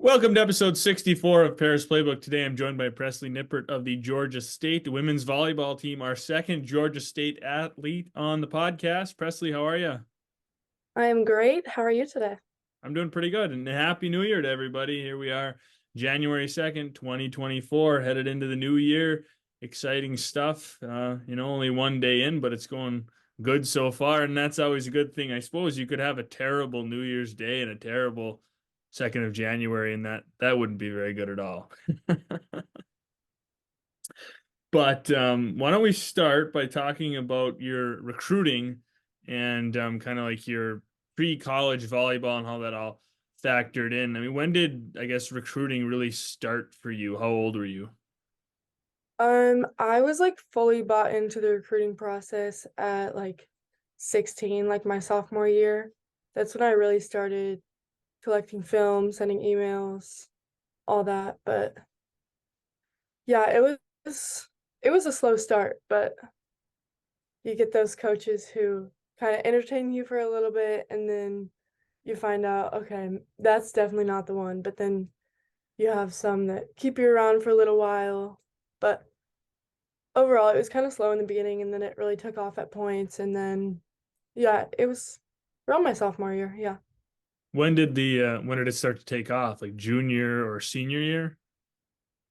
Welcome to episode 64 of Pera's Playbook. Today I'm joined by Presley Nippert of the Georgia State women's volleyball team, our second Georgia State athlete on the podcast. Presley, how are you? I am great. How are you today? I'm doing pretty good, and Happy New Year to everybody. Here we are, January 2nd, 2024, headed into the new year. Exciting stuff. Only one day in, but it's going good so far, and that's always a good thing. I suppose you could have a terrible New Year's Day and a terrible 2nd of January, and that wouldn't be very good at all. But why don't we start by talking about your recruiting and kind of like your pre-college volleyball and how that all factored in. I mean, when did, I guess, recruiting really start for you? How old were you? I was like fully bought into the recruiting process at like 16, like my sophomore year. That's when I really started collecting film, sending emails, all that. But yeah, it was a slow start, but you get those coaches who kind of entertain you for a little bit and then you find out, okay, that's definitely not the one. But then you have some that keep you around for a little while. But overall, it was kind of slow in the beginning, and then it really took off at points. And then, yeah, it was around my sophomore year. Yeah. When did it start to take off? Like junior or senior year?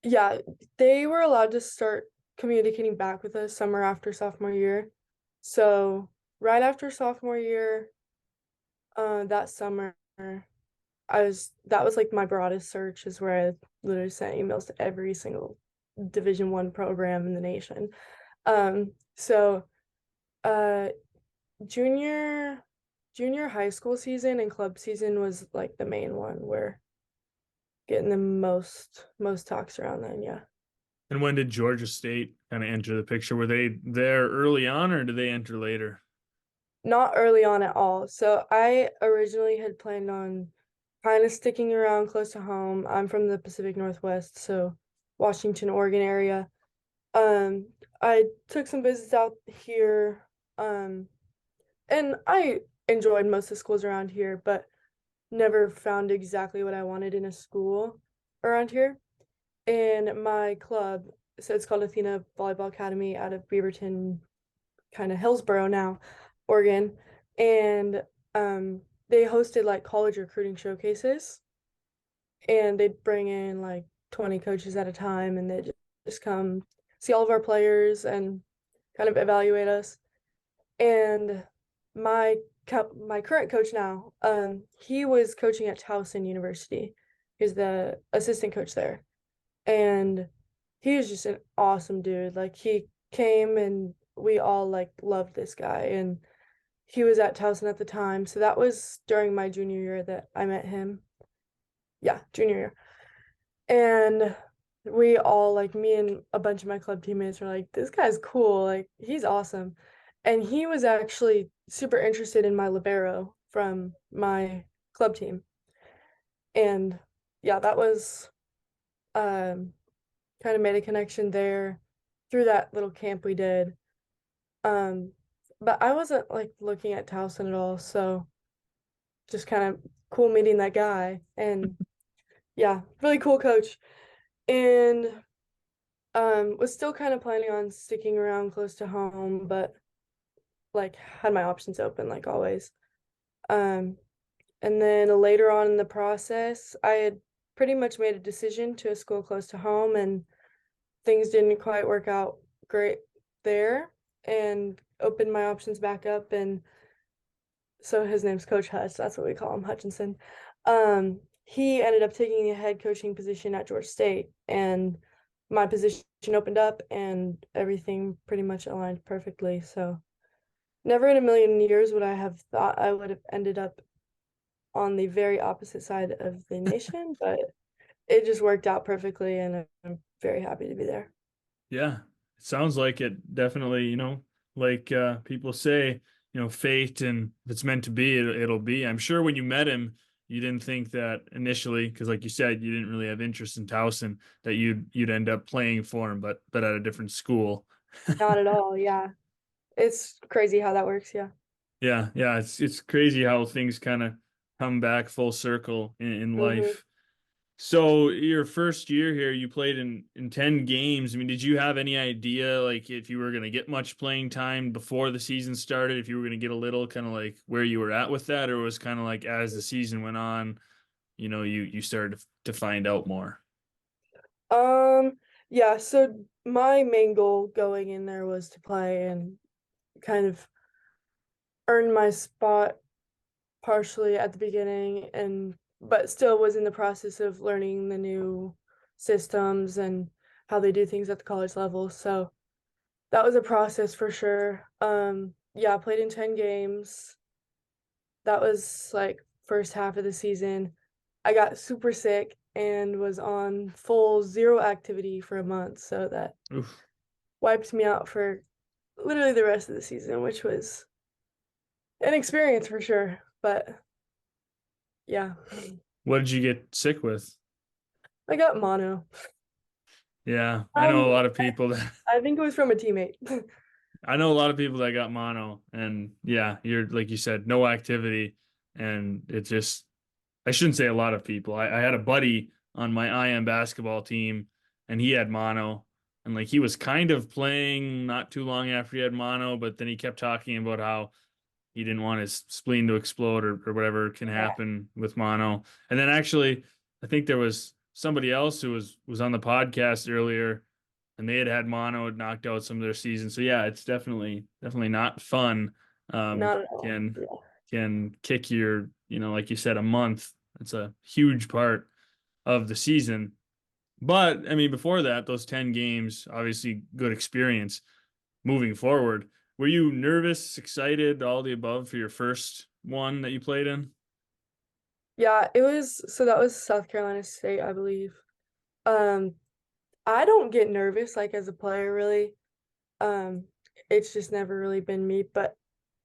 Yeah. They were allowed to start communicating back with us summer after sophomore year. So, right after sophomore year, that summer, that was like my broadest search, is where I literally sent emails to every single Division I program in the nation. So, uh, junior junior high school season and club season was like the main one where getting the most talks around then, yeah. And when did Georgia State kind of enter the picture? Were they there early on or did they enter later? Not early on at all. So I originally had planned on kind of sticking around close to home. I'm from the Pacific Northwest, so Washington, Oregon area. I took some visits out here, and I enjoyed most of the schools around here, but never found exactly what I wanted in a school around here. And my club, so it's called Athena Volleyball Academy out of Beaverton, kind of Hillsboro now, Oregon. And they hosted like college recruiting showcases, and they'd bring in like 20 coaches at a time, and they'd just come see all of our players and kind of evaluate us. And my my current coach now, he was coaching at Towson University. He's the assistant coach there. And he was just an awesome dude. Like he came and we all like loved this guy, and he was at Towson at the time. So that was during my junior year that I met him. Yeah, junior year. And we all, like, me and a bunch of my club teammates were like, this guy's cool, like he's awesome. And he was actually super interested in my libero from my club team. And yeah, that was um kind of made a connection there through that little camp we did. Um, but I wasn't like looking at Towson at all, so just kind of cool meeting that guy. And yeah, really cool coach. And was still kind of planning on sticking around close to home, but like had my options open like always. Um, and then later on in the process, I had pretty much made a decision to a school close to home, and things didn't quite work out great there, and opened my options back up. And so his name's Coach Hutch, that's what we call him, Hutchinson. He ended up taking a head coaching position at Georgia State, and my position opened up, and everything pretty much aligned perfectly. So never in a million years would I have thought I would have ended up on the very opposite side of the nation, but it just worked out perfectly, and I'm very happy to be there. Yeah, it sounds like it definitely, like people say, fate, and if it's meant to be, it'll be. I'm sure when you met him, you didn't think that initially, because like you said, you didn't really have interest in Towson, that you'd end up playing for him, but at a different school. Not at all, yeah. It's crazy how that works, yeah. Yeah, yeah, it's crazy how things kind of come back full circle in Hmm. life. So your first year here, you played in 10 games. I mean, did you have any idea like if you were going to get much playing time before the season started, if you were going to get a little kind of like where you were at with that, or was kind of like as the season went on, you started to find out more? Um, yeah, so my main goal going in there was to play and kind of earn my spot partially at the beginning and but still was in the process of learning the new systems and how they do things at the college level. So that was a process for sure. Yeah, I played in 10 games. That was like first half of the season. I got super sick and was on full zero activity for a month, so that Oof. wiped me out for literally the rest of the season, which was an experience for sure. But yeah, What did you get sick with? I got mono. Yeah, I know Um, a lot of people that I think it was from a teammate. I know a lot of people that got mono, and yeah, you're like you said, no activity, and it just I shouldn't say a lot of people. I had a buddy on my IM basketball team, and he had mono, and like he was kind of playing not too long after he had mono, but then he kept talking about how he didn't want his spleen to explode or whatever can Yeah, happen with mono. And then actually, I think there was somebody else who was on the podcast earlier, and they had mono, had knocked out some of their season. So yeah, it's definitely not fun. not at all. Can Yeah. can kick your, like you said, a month. It's a huge part of the season. But I mean, before that, those 10 games, obviously good experience moving forward. Were you nervous, excited, all the above for your first one that you played in? Yeah, it was so that was South Carolina State, I believe. Um, I don't get nervous like as a player really. Um, it's just never really been me, but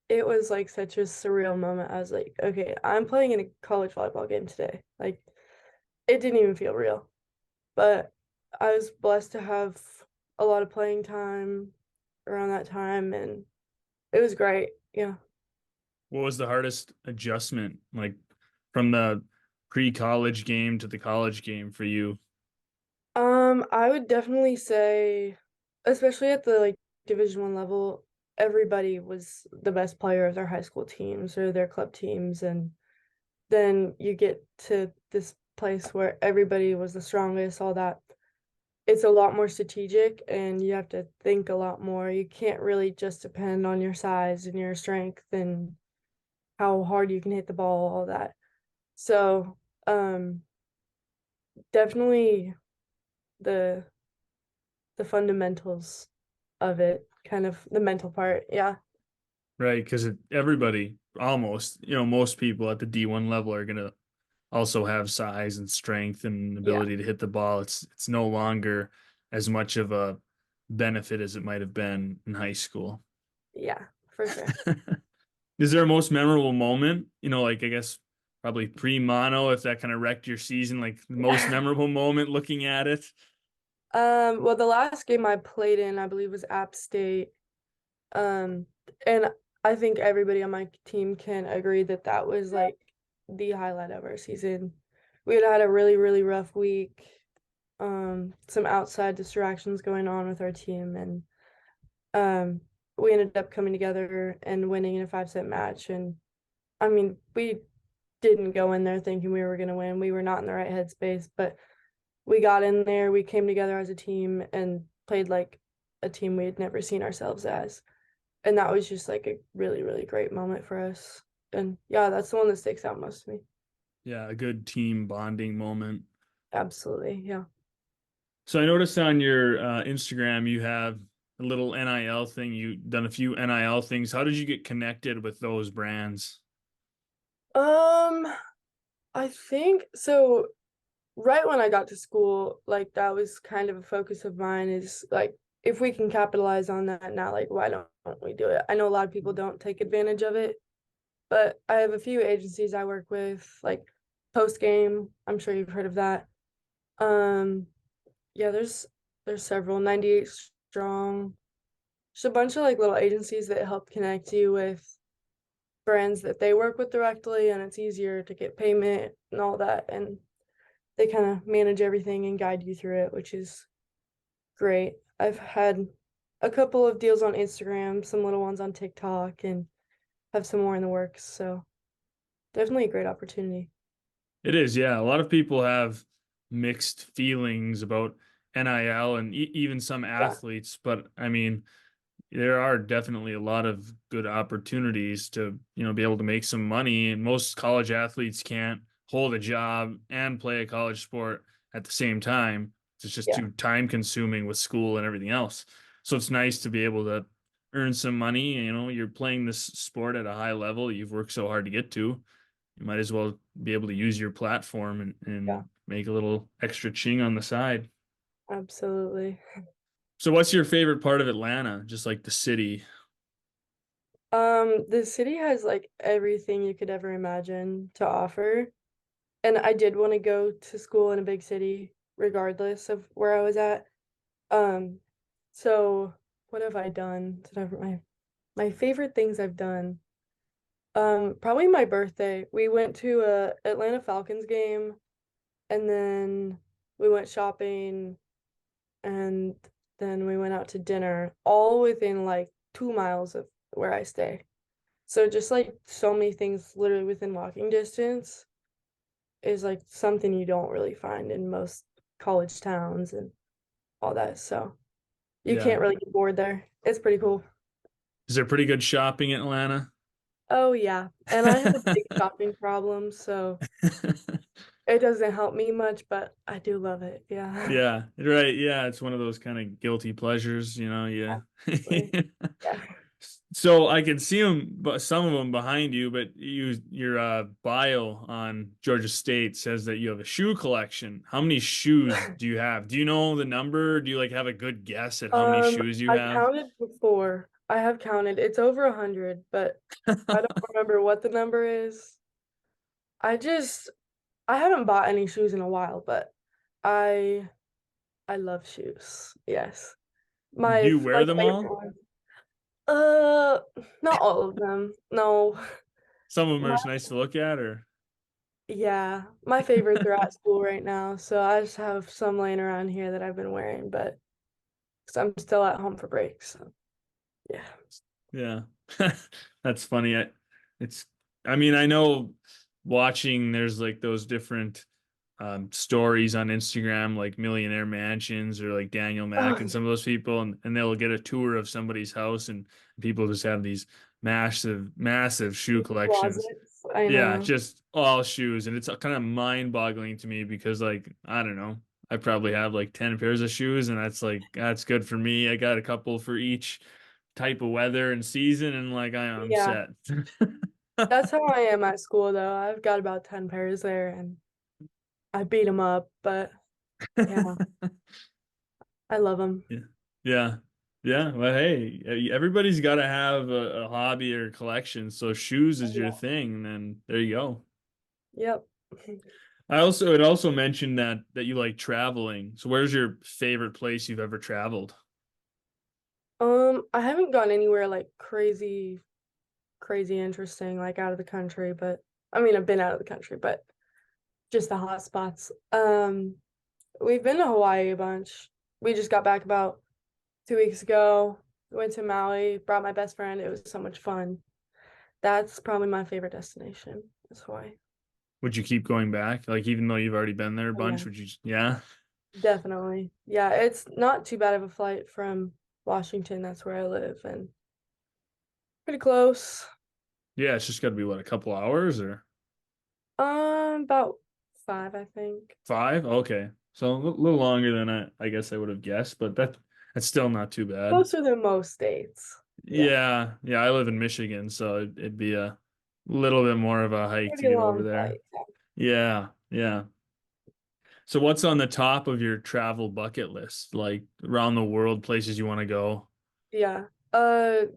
it was like such a surreal moment. I was like, okay, I'm playing in a college volleyball game today. Like it didn't even feel real. But I was blessed to have a lot of playing time around that time and it was great. Yeah. What was the hardest adjustment, like from the pre-college game to the college game for you? I would definitely say, especially at the like Division 1 level, everybody was the best player of their high school teams or their club teams, and then you get to this place where everybody was the strongest, all that. It's a lot more strategic and you have to think a lot more. You can't really just depend on your size and your strength and how hard you can hit the ball, all that. So, definitely the the fundamentals of it, kind of the mental part. Yeah. Right, because everybody, almost, most people at the D1 level are gonna also have size and strength and Yeah. ability to hit the ball. It's no longer as much of a benefit as it might have been in high school. Yeah, for sure. Is there a most memorable moment? Like I guess probably pre-mono, if that kind of wrecked your season, like the most Yeah. memorable moment looking at it. Well, the last game I played in, I believe, was App State. Um, and I think everybody on my team can agree that that was like the highlight of our season. We had a really, really rough week. Some outside distractions going on with our team, and um, we ended up coming together and winning in a 5-set match. And I mean, we didn't go in there thinking we were going to win. We were not in the right headspace, but we got in there, we came together as a team and played like a team we had never seen ourselves as. And that was just like a really, really great moment for us. And yeah, that's the one that sticks out most to me. Yeah, a good team bonding moment. Absolutely. Yeah. So I noticed on your Instagram you have a little NIL thing. You done a few NIL things. How did you get connected with those brands? Um, I think so. Right when I got to school, like that was kind of a focus of mine is like if we can capitalize on that now, like why don't we do it? I know a lot of people don't take advantage of it, but I have a few agencies I work with, like Post Game. I'm sure you've heard of that. Um, yeah, there's several, 98 Strong. Just a bunch of like little agencies that help connect you with brands that they work with directly, and it's easier to get payment and all that. And they kind of manage everything and guide you through it, which is great. I've had a couple of deals on Instagram, some little ones on TikTok, and have some more in the works. So definitely a great opportunity. It is, yeah. A lot of people have mixed feelings about NIL and even some Yeah, athletes, but I mean, there are definitely a lot of good opportunities to, be able to make some money. And most college athletes can't hold a job and play a college sport at the same time. It's just yeah, too time consuming with school and everything else. So it's nice to be able to earn some money. You're playing this sport at a high level you've worked so hard to get to. You might as well be able to use your platform yeah, and make a little extra ching on the side. absolutely. So what's your favorite part of Atlanta? Just like the city? The city has like everything you could ever imagine to offer. And I did want to go to school in a big city, regardless of where I was at. Um, so what have I done? My favorite things I've done. Probably my birthday. We went to a Atlanta Falcons game and then we went shopping and then we went out to dinner, all within like 2 miles of where I stay. So just like so many things literally within walking distance is like something you don't really find in most college towns and all that. So you Yeah. can't really get bored there. It's pretty cool. Is there pretty good shopping in Atlanta? Oh yeah. And I have a big shopping problem, so it doesn't help me much, but I do love it. Yeah. Yeah, right. Yeah, it's one of those kind of guilty pleasures, yeah. Absolutely. Yeah. So I can see them, but some of them behind you, but your bio on Georgia State says that you have a shoe collection. How many shoes do you have? Do you know the number? Do you like have a good guess at how many shoes you I have? counted before. I have counted. It's over 100, but I don't remember what the number is. I just I haven't bought any shoes in a while, but I I love shoes. Yes. Do you wear My them favorite all? one. Uh, not all of them. No. Some of them are My just nice to look at, or Yeah, my favorites are at school right now, so I just have some laying around here that I've been wearing, but because I'm still at home for breaks. So yeah. yeah. That's funny. It's, I mean, I know watching there's like those different stories on Instagram, like Millionaire Mansions or like Daniel Oh, Mack and some of those people, and they'll get a tour of somebody's house, and people just have these massive, massive shoe collections. closets. I Yeah, know. just all shoes. And it's kind of mind-boggling to me because, like, I don't know, I probably have like 10 pairs of shoes, and that's good for me. I got a couple for each type of weather and season, and like I'm Yeah, set. that's how I am at school though. I've got about 10 pairs there and I beat them up, but yeah, I love them. Yeah. Yeah. Yeah. Well, hey, everybody's got to have a hobby or collection. So shoes is your Yeah. thing, then there you go. Yep. It also mentioned that you like traveling. So where's your favorite place you've ever traveled? I haven't gone anywhere like crazy interesting, like out of the country, but I mean, I've been out of the country, but just the hot spots. We've been to Hawaii a bunch. We just got back about 2 weeks ago. Went to Maui, brought my best friend. It was so much fun. That's probably my favorite destination, is Hawaii. Would you keep going back? Like even though you've already been there a Oh, bunch, yeah, would you yeah? definitely. Yeah, it's not too bad of a flight from Washington. That's where I live, and pretty close. Yeah, it's just got to be what, a couple hours or About 5, I think. 5? Okay. So a little longer than I guess I would have guessed, but that's still not too bad. Closer than most states. Yeah, Yeah, yeah, I live in Michigan, so it'd be a little bit more of a hike to pretty get over long there. flight. Yeah, yeah. So what's on the top of your travel bucket list? Like around the world, places you want to go? Yeah.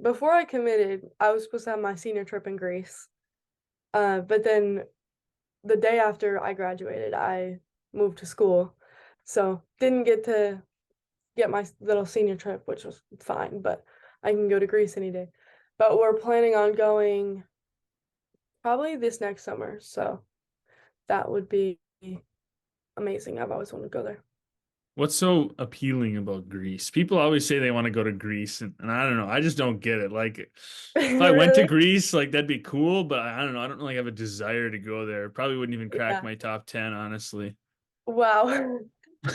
Before I committed, I was supposed to have my senior trip in Greece. But then the day after I graduated, I moved to school. So didn't get to get my little senior trip, which was fine, but I can go to Greece any day. But we're planning on going probably this next summer. So that would be amazing. I've always wanted to go there. What's so appealing about Greece? People always say they want to go to Greece, and I don't know. I just don't get it. Like, if I went to Really? Greece, like that'd be cool, but I don't know. I don't really have a desire to go there. Probably wouldn't even crack Yeah. my top 10, honestly. Wow.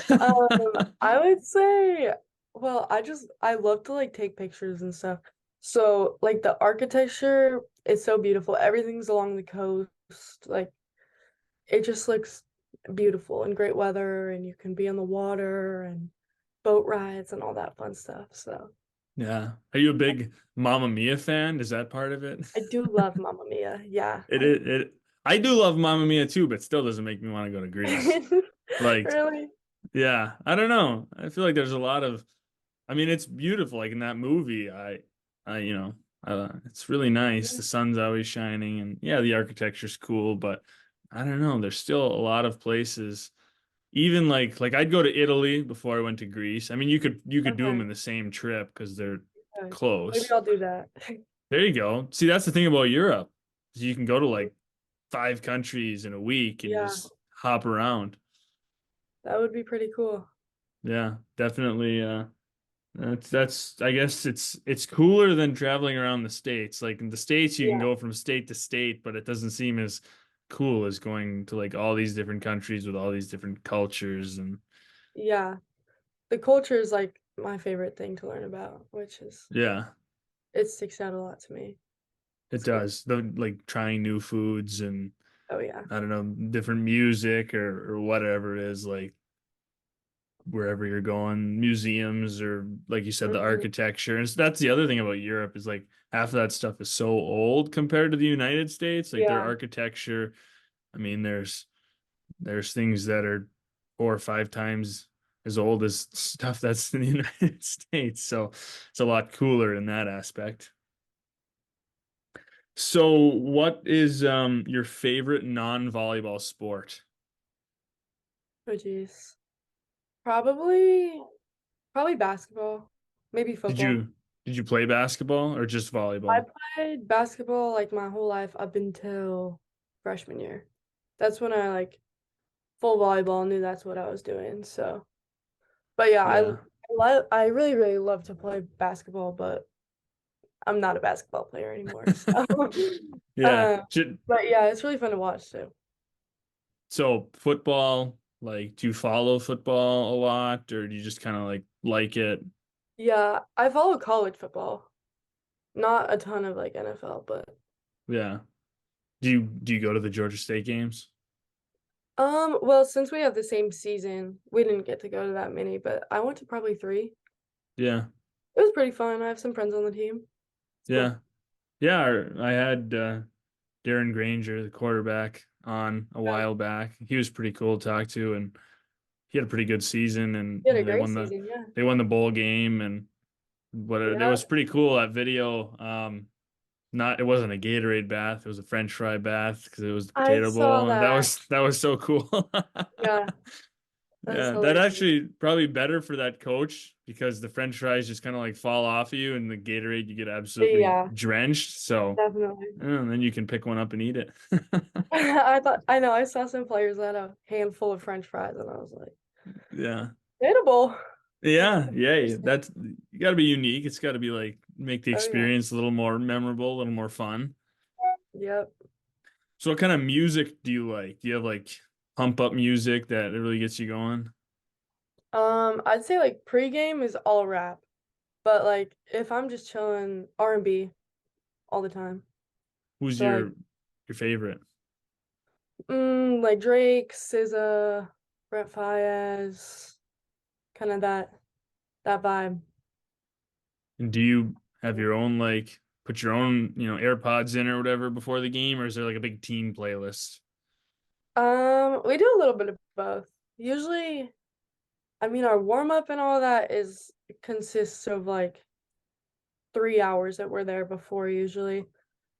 I would say, well, I love to like take pictures and stuff. So like the architecture is so beautiful. Everything's along the coast. Like it just looks beautiful and great weather, and you can be on the water and boat rides and all that fun stuff. So Yeah. Are you a big Mamma Mia fan? Is that part of it? I do love Mamma Mia. Yeah. I do love Mamma Mia too, but still doesn't make me want to go to Greece. Like, Really? yeah, I don't know. I feel like there's a lot of, I mean, it's beautiful. Like in that movie, you know, it's really nice. Yeah. The sun's always shining, and yeah, the architecture's cool. But I don't know. There's still a lot of places. Even like I'd go to Italy before I went to Greece. I mean, you could do them in Okay. the same trip because they're Okay. Maybe close. I'll do that. There you go. See, that's the thing about Europe. Is you can go to like 5 countries in a week and Yeah, just hop around. that would be pretty cool. Yeah, definitely. That's I guess it's cooler than traveling around the States. Like in the States, you can Yeah. go from state to state, but it doesn't seem as cool as going to like all these different countries with all these different cultures and Yeah. The culture is like my favorite thing to learn about, which is yeah, it sticks out a lot to me. it It's cool. does. The like trying new foods and Oh yeah. I don't know, different music or whatever it is, like wherever you're going, museums or like you said, the Hmm. architecture. And so that's the other thing about Europe is like half of that stuff is so old compared to the United States. Like their Yeah. architecture, I mean, there's things that are 4 or 5 times as old as stuff that's in the United States. So it's a lot cooler in that aspect. So what is your favorite non-volleyball sport? Oh geez. Probably probably basketball. Maybe Did football. you did you play basketball or just I volleyball? played basketball like my whole life up until freshman year. That's when I like full volleyball knew that's what I was doing. So, but yeah, Yeah. I really really love to play basketball, but I'm not a basketball player anymore. So, Yeah. uh, but yeah, it's really fun to watch too. So football, like do you follow football a lot or do you just kind of like it? Yeah, I follow college football, not a ton of like NFL, but Yeah. Do you go to the Georgia State games? well, since we have the same season, we didn't get to go to that many, but I went to probably three. Yeah. It was pretty fun. I have some friends on the team. It's Yeah. cool. Yeah, I had Darren Granger, the quarterback, on a Yeah, while back. He was pretty cool to talk to, and he had a pretty good season. And we you had a know, great season. Yeah, they won the bowl game, and what it yeah. was pretty cool that video. Not it wasn't a Gatorade bath; it was a French fry bath because it was the I potato saw bowl, and that that. was that was so cool. Yeah, that's Yeah, that hilarious. actually probably better for that coach because the French fries just kind of like fall off of you, and the Gatorade you get absolutely Yeah, drenched. So, definitely. and then you can pick one up and eat it. I know I saw some players that had a handful of French fries, and I was like, Yeah. edible. Yeah, yeah. Interesting. That's you got to be unique. It's got to be like make the Oh yeah. experience a little more memorable, a little more fun. Yep. So, what kind of music do you like? Do you have like pump up music that really gets you going? I'd say like pregame is all rap, but like if I'm just chilling, R&B all the time. Who's So like, your favorite? like Drake, SZA, Brent Faiyaz, kind of that vibe. And do you have your own like put your own, AirPods in or whatever before the game, or is there like a big team playlist? We do a little bit of both. Usually, I mean, our warm up and all that is consists of like 3 hours that we're there before usually.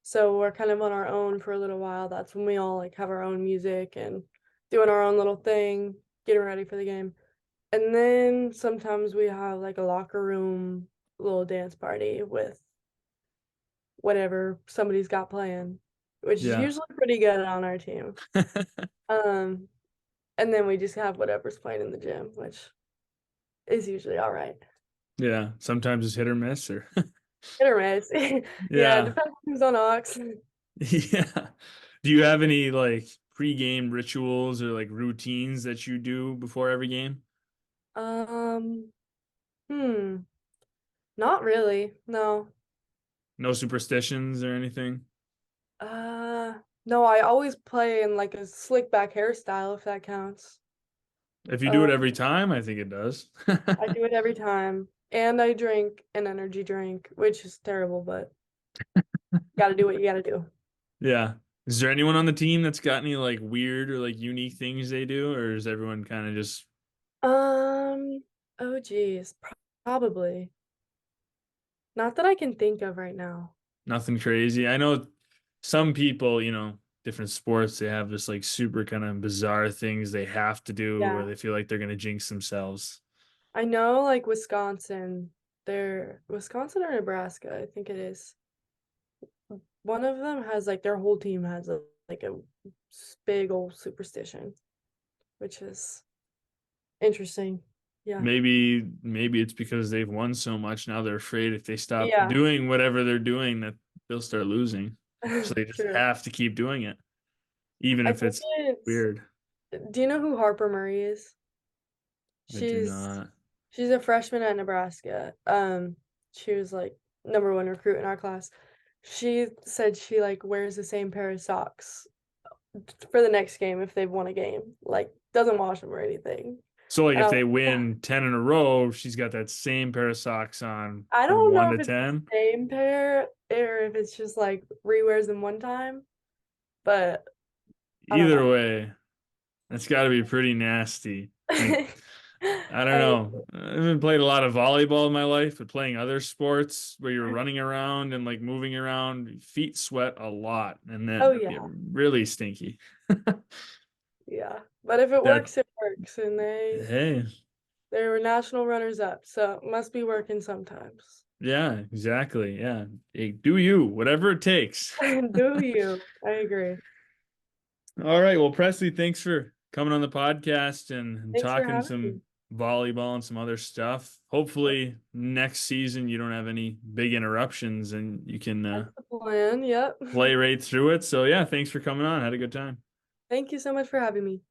So we're kind of on our own for a little while. That's when we all like have our own music and doing our own little thing, getting ready for the game. And then sometimes we have like a locker room little dance party with whatever somebody's got playing, which is Yeah. usually pretty good on our team. Um, and then we just have whatever's playing in the gym, which is usually all right. Yeah, sometimes it's hit or miss or Hit or miss. Yeah, yeah. depends who's on Ox. Yeah. Do you have any like pre-game rituals or like routines that you do before every game? Um, hmm, not really. No. No superstitions or anything? Uh, no, I always play in like a slick back hairstyle, if that counts. If you do Um, it every time, I think it does. I do it every time. And I drink an energy drink, which is terrible, but gotta do what you gotta do. Yeah. Is there anyone on the team that's got any like weird or like unique things they do, or is everyone kind of just Um, oh geez, probably. Not that I can think of right now. nothing crazy? I know some people, different sports, they have this like super kind of bizarre things they have to do or Yeah. they feel like they're gonna jinx themselves. I know like Wisconsin, Wisconsin or Nebraska, I think it is. One of them has like their whole team has like a big old superstition, which is interesting. Yeah. Maybe it's because they've won so much now they're afraid if they stop Yeah. doing whatever they're doing that they'll start losing. So they just True. have to keep doing it, even I if think it's it's, weird. do you know who Harper Murray is? I do She's not. she's a freshman at Nebraska. She was like number one recruit in our class. She said she like wears the same pair of socks for the next game if they've won a game. Like doesn't wash them or anything. So like And if I was they like, win 10 in a row, she's got that same pair of socks on I from don't 1 know to if it's the 10. same pair or if it's just like rewears them one time, but I don't Either know. way, that's got to be pretty nasty. Like I don't I know. I haven't played a lot of volleyball in my life, but playing other sports where you're running around and like moving around, feet sweat a lot and oh then get yeah, really stinky. yeah. But if it That works, it works, and hey, they were national runners up, so it must be working sometimes. yeah, exactly. Yeah. Hey, do you, whatever it takes. Do you? I agree. All right. Well, Presley, thanks for coming on the podcast and Thanks for talking having me. some volleyball and some other stuff. Hopefully, next season you don't have any big interruptions and you can That's the plan. Yep. play right through it. So, yeah, thanks for coming on. Had a good time. Thank you so much for having me.